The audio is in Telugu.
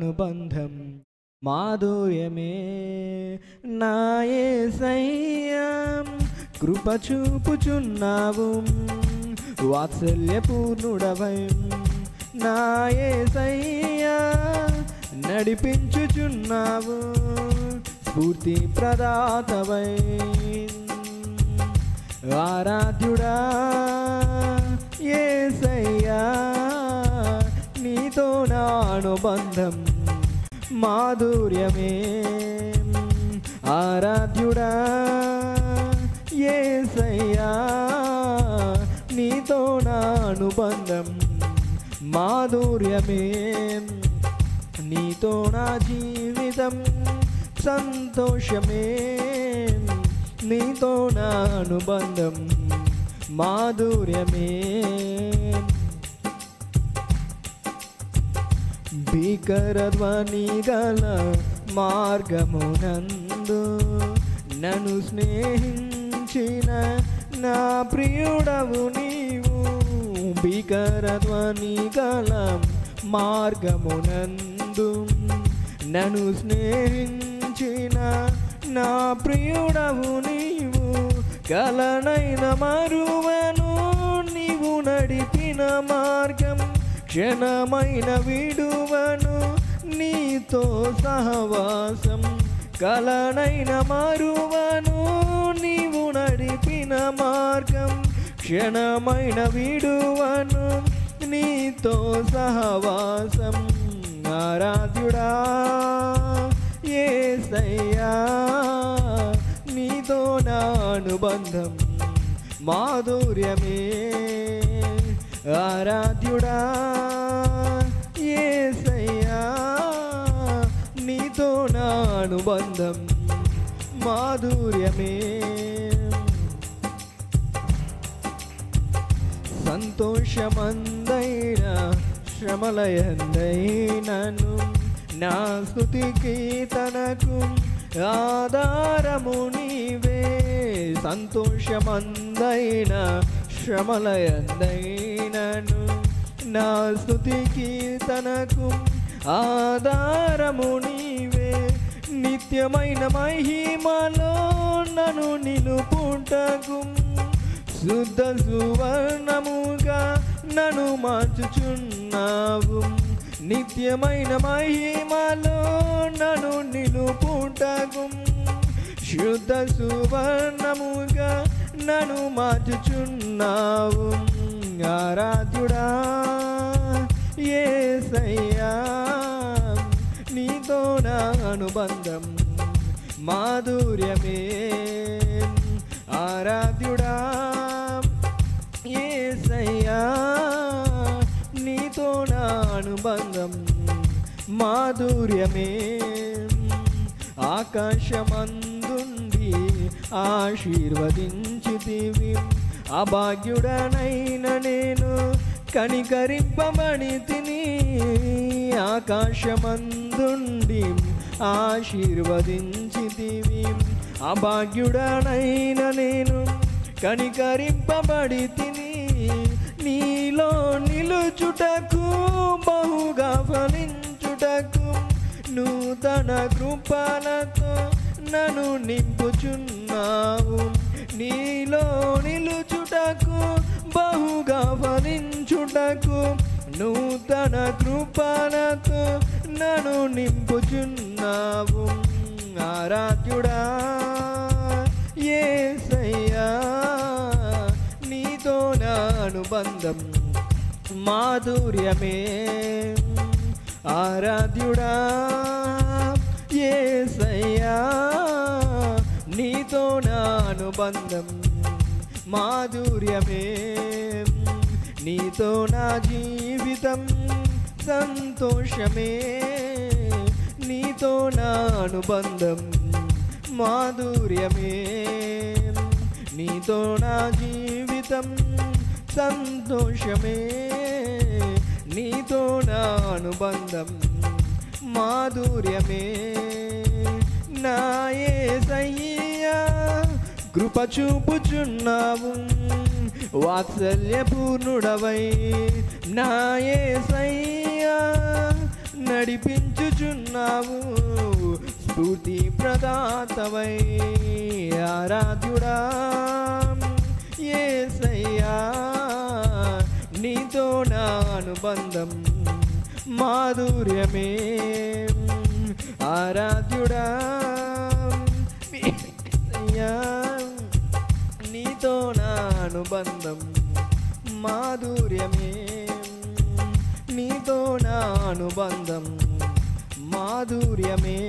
అనుబంధం మాధుర్యమే నా యేసయ్యా కృప చూపుచున్నావు వాత్సల్యపూర్ణుడవై నా యేసయ్యా నడిపించుచున్నావు స్ఫూర్తి ప్రదాతవై ఆరాధ్యుడా యేసయ్యా నీతో నా అనుబంధం మాధుర్యమే ఆరాధ్యుడా యేసయ్యా నీతో నా అనుబంధం మాధుర్యమే నీతో నా జీవితం సంతోషమే నీతో నా అనుబంధం మాధుర్యమే భీకర ధ్వని గల మార్గమునందు నన్ను స్నేహించిన నా ప్రియుడవు నీవు భీకర ధ్వని గల మార్గమునందు నన్ను స్నేహించిన నా ప్రియుడవు నీవు కలనైన మరువను నీవు నడిపిన మార్గం క్షణమైన విడువను నీతో సహవాసం కలనైన మరువను నీవు నడిపిన మార్గం క్షణమైన విడువను నీతో సహవాసం ఆరాధ్యుడా యేసయ్యా నీతో నా అనుబంధం మాధుర్యమే ఆరాధ్యుడా యేసయ్యా నీతో నా అనుబంధం మాధుర్యమే సంతోషమందైన శ్రమలయందైనను నా స్తుతి కీర్తనకు ఆధారము నీవే సంతోషమందైన శ్రమలయందైనను నా స్తుతి కీర్తనకు ఆధారము నీవే నిత్యమైన మహిమలో నన్ను నిలుపుటకు శుద్ధ సువర్ణముగా నన్ను మార్చుచున్నావు నిత్యమైన మహిమలో నన్ను నిలుపుటకు శుద్ధ సువర్ణముగా నన్ను మార్చుచున్నావు ఆరాధ్యుడా యేసయ్యా నీతో నా అనుబంధం మాధుర్యమే ఆరాధ్యుడా యేసయ్యా నీతో నా అనుబంధం మాధుర్యమే ఆకాశమందుండి ఆశీర్వదించితివి అభాగ్యుడనైన నేను కనికరింపబడి తిని ఆకాశమందుండి ఆశీర్వదించితివి అభాగ్యుడనైన నేను కనికరింపబడి తిని నీలో నిలుచుటకు బహుగా ఫలించుటకు నూతన కృపలతో నన్ను నింపుచున్నావు నీలో నిలుచుటకు బహుగా ఫలించుటకు నూతన కృపలతో నన్ను నింపుచున్నావు ఆరాధ్యుడా యేసయ్యా నీతో నా అనుబంధం మాధుర్యమే ఆరాధ్యుడా యేసయ్యా నీతో నా అనుబంధం మాధుర్యమే నీతో నా జీవితం సంతోషమే నీతో నా అనుబంధం మాధుర్యమే నీతో నా జీవితం సంతోషమే నీతో నా అనుబంధం మాధుర్యమే నా యేసయ్యా కృప చూపుచున్నావు వాత్సల్యపూర్ణుడవై నా యేసయ్యా నడిపించుచున్నావు స్ఫూర్తి ప్రదాతవై ఆరాధ్యుడా యేసయ్యా నీతో నా అనుబంధం మాధుర్యమే ఆరాధ్యుడా యేసయ్యా నీతో నా అనుబంధం మాధుర్యమే నీతో నా అనుబంధం మాధుర్యమే